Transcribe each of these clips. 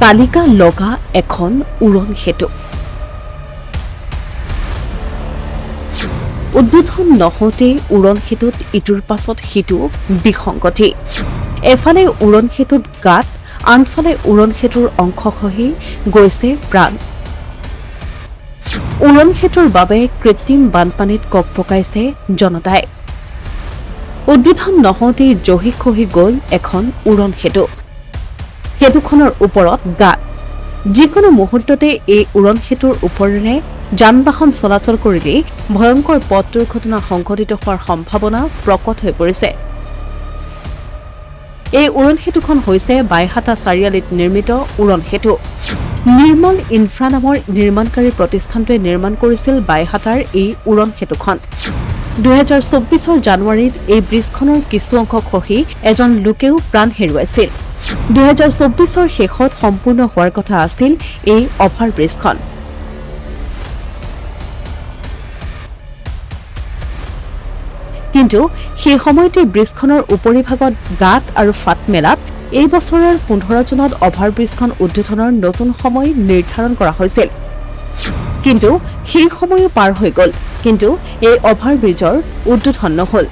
তালিকা লগা এখন উৰণ সেতু উদ্বোধন নহওঁতে উৰণ সেতুত ইটোৰ পাছত সিটো বিসংগতি এফালে উৰণ সেতুত গাত আনফালে উৰণ সেতুৰ অংশ খহি গৈছে প্ৰাণ উৰণ সেতুৰ বাবে কৃত্ৰিম বানপানীত কক পকাইছে জনতাই উদ্বোধন নহওঁতে জহি খহি গ'ল এখন উৰণ সেতু সেতুখনৰ ওপৰত গাত যিকোনো মুহূৰ্ততে এই উৰণ সেতুৰ ওপৰেৰে যান-বাহন চলাচল কৰিলে ভয়ংকৰ পথ দুৰ্ঘটনা সংঘটিত হোৱাৰ সম্ভাৱনা প্ৰকট হৈ পৰিছে এই উৰণ সেতুখন হৈছে বাইহাটা চাৰিআলিত নিৰ্মিত উৰণ সেতু নিৰ্মল ইনফ্ৰা নামৰ নিৰ্মাণকাৰী প্ৰতিষ্ঠানটোৱে নিৰ্মাণ কৰিছিল বাইহাটাৰ এই উৰণ সেতুখন 2024 জানুৱাৰীত এই ব্ৰিজখনৰ কিছু অংশ খহি এজন লোকেও প্ৰাণ হেৰুৱাইছিল 2024 শেষত সম্পূৰ্ণ হোৱাৰ কথা আছিল এই অভাৰ ব্ৰিজখন কিন্তু সেই সময়তে ব্ৰিজখনৰ উপৰিভাগত গাত আৰু ফাট মেলাত এই বছৰৰ 15 জুনত অভাৰ ব্ৰিজখন উদ্বোধনৰ নতুন সময় নিৰ্ধাৰণ কৰা হৈছিল কিন্তু সেই সময়ও পাৰ হৈ গ'ল কিন্তু এই অভাৰ ব্ৰিজৰ উদ্বোধন নহ'ল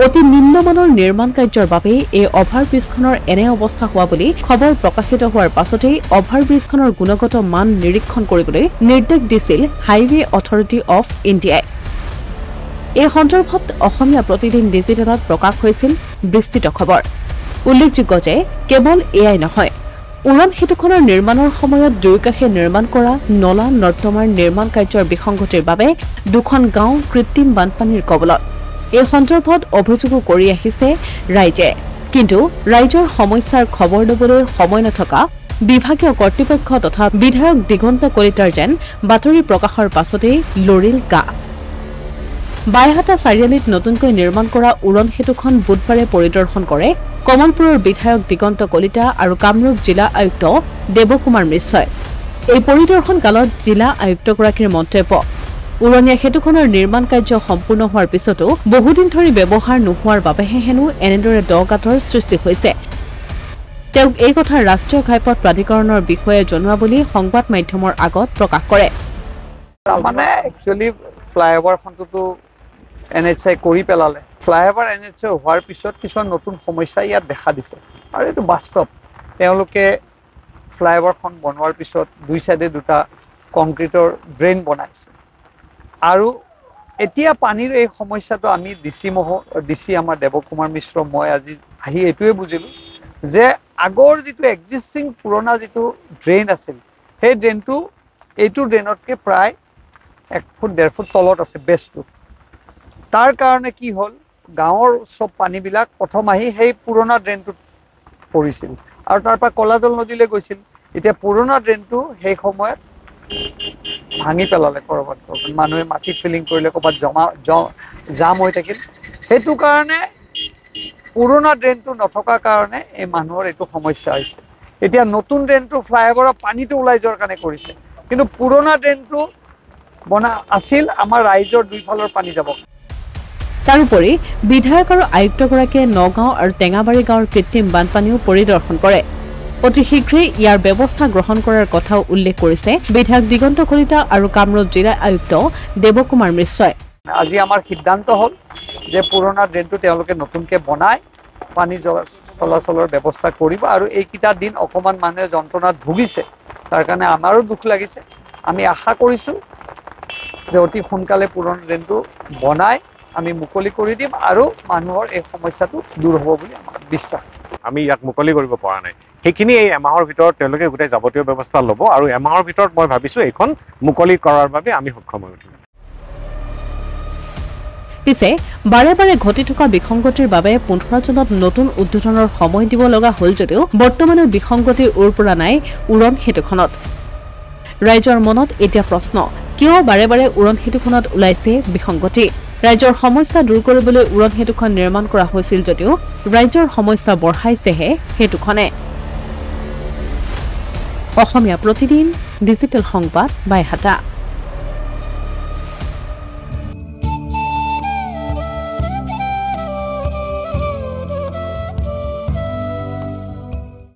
অতি নিম্নমানৰ নিৰ্মাণ কাৰ্যৰ বাবে এই অভাৰ ব্ৰিজখনৰ এনে অৱস্থা হোৱা বুলি খবৰ প্ৰকাশিত হোৱাৰ পাছতেই অভাৰ ব্ৰিজখনৰ গুণগত মান নিৰীক্ষণ কৰিবলৈ নিৰ্দেশ দিছিল হাইৱে অথৰিটি অফ ইণ্ডিয়াই এই সন্দৰ্ভত অসমীয়া প্ৰতিদিন ডিজিটেলত প্ৰকাশ হৈছিল বিস্তৃত খবৰ উল্লেখযোগ্য যে কেৱল এয়াই নহয় উৰণ সেতুখনৰ নিৰ্মাণৰ সময়ত দুয়োকাষে নিৰ্মাণ কৰা নলা নৰ্দমাৰ নিৰ্মাণ কাৰ্যৰ বিসংগতিৰ বাবে দুখন গাঁও কৃত্ৰিম বানপানীৰ কবলত এই সন্দৰ্ভত অভিযোগো কৰি আহিছে ৰাইজে কিন্তু ৰাইজৰ সমস্যাৰ খবৰ ল'বলৈ সময় নথকা বিভাগীয় কৰ্তৃপক্ষ তথা বিধায়ক দিগন্ত কলিতাৰ যেন বাতৰি প্ৰকাশৰ পাছতেই লৰিল গা বাইহাটা চাৰিআলিত নতুনকৈ নিৰ্মাণ কৰা উৰণ সেতুখন বুধবাৰে পৰিদৰ্শন কৰে কমলপুৰৰ বিধায়ক দিগন্ত কলিতা আৰু কামৰূপ জিলা আয়ুক্ত দেৱকুমাৰ মিশ্ৰই এই পৰিদৰ্শন কালত জিলা আয়ুক্তগৰাকীৰ মন্তব্য উৰণীয়া সেতুখনৰ নিৰ্মাণ কাৰ্য সম্পূৰ্ণ হোৱাৰ পিছতো বহুদিন ধৰি ব্যৱহাৰ নোহোৱাৰ বাবেহে হেনো এনেদৰে দগাঁতৰ সৃষ্টি হৈছে তেওঁক এই কথা ৰাষ্ট্ৰীয় ঘাইপথ প্ৰাধিকৰণৰ বিষয়ে জনোৱা বুলি সংবাদ মাধ্যমৰ আগত প্ৰকাশ কৰে মানে একচুয়ালি ফ্লাইওভাৰখনটো এনএচআই কৰি পেলালে ফ্লাইওভাৰ এনএচআই হোৱাৰ পিছত কিছুমান নতুন সমস্যা ইয়াত দেখা দিছে আৰু এইটো বাস্তৱ তেওঁলোকে ফ্লাইওভাৰখন বনোৱাৰ পিছত দুই সাইডে দুটা কংক্ৰিটৰ ড্ৰেইন বনাইছে আৰু এতিয়া পানীৰ এই সমস্যাটো আমি ডিসি আমাৰ দেৱকুমাৰ মিশ্ৰ মই আজি আহি এটোৱে বুজিলো যে আগৰ যেটো এক্সিস্টিং পুৰণা যেটো ড্ৰেইন আছিল সেই ড্ৰেইনটো এইটো ড্ৰেইনতকে প্ৰায় 1 ফুট 1.5 ফুট তলত আছে বেছটো তাৰ কাৰণে কি হ'ল গাঁৱৰ সব পানীবিলাক প্ৰথম আহি সেই পুৰণা ড্ৰেইনটোত পৰিছিল আৰু তাৰ পৰা কলাজল নদীলৈ গৈছিল এতিয়া পুৰণা ড্ৰেইনটো সেই সময়ত ভাঙি পেলালে কৰবাত মানুহে মাটি ফিলিং কৰিলে কৰবাত জাম হৈ থাকিল হেতু কাৰণে পুৰণা ড্ৰেইনটো নথকা কাৰণে এই মানুহৰ এইটো সমস্যা হৈছে এতিয়া নতুন ড্ৰেইনটো ফ্লাইওভাৰৰ পানীটো ওলাই যোৱাৰ কাৰণে কৰিছে কিন্তু পুৰণা ড্ৰেইনটো বনা আছিল আমাৰ ৰাইজৰ দুইফালৰ পানী যাব তাৰোপৰি বিধায়ক আৰু আয়ুক্তগৰাকীয়ে নগাঁও আৰু টেঙাবাৰী গাঁৱৰ কৃত্ৰিম বানপানীও পৰিদৰ্শন কৰে অতি শীঘ্ৰে ইয়াৰ ব্যৱস্থা গ্ৰহণ কৰাৰ কথাও উল্লেখ কৰিছে বিধায়ক দিগন্ত কলিতা আৰু কামৰূপ জিলা আয়ুক্ত দেৱকুমাৰ মিশ্ৰই আজি আমাৰ সিদ্ধান্ত হ'ল যে পুৰণা ড্ৰেইনটো তেওঁলোকে নতুনকে বনাই পানী চলাচলৰ ব্যৱস্থা কৰিব আৰু এইকিটা দিন অকমান মানুহে যন্ত্ৰণাত ভুগিছে তাৰ কাৰণে আমাৰো দুখ লাগিছে আমি আশা কৰিছো যে অতি সোনকালে পুৰণা ড্ৰেইনটো বনাই আমি মুকলি কৰি দিম আৰু মানুহৰ এই সমস্যাটো দূৰ হ'ব বুলি আমাৰ বিশ্বাস আমি ইয়াক মুকলি কৰিব পৰা নাই সেইখিনি এই এমাহৰ ভিতৰত তেওঁলোকে গোটেই যাৱতীয় ব্যৱস্থা ল'ব আৰু এমাহৰ ভিতৰত মই ভাবিছো এইখন মুকলি কৰাৰ বাবে আমি সক্ষম হৈ উঠিম পিছে বাৰে বাৰে ঘটি থকা বিসংগতিৰ বাবে 15 জুনত নতুন উদ্বোধনৰ সময় দিব লগা হ'ল যদিও বৰ্তমানে বিসংগতিৰ উৰপৰা নাই উৰণ সেতুখনত ৰাইজৰ মনত এতিয়া প্ৰশ্ন কিয় বাৰে বাৰে উৰণ সেতুখনত ওলাইছে বিসংগতি ৰাইজৰ সমস্যা দূৰ কৰিবলৈ উৰণ সেতুখন নিৰ্মাণ কৰা হৈছিল যদিও ৰাইজৰ সমস্যা বঢ়াইছেহে সেতুখনে অসমীয়া প্ৰতিদিন ডিজিটেল সংবাদ বাইহাটা।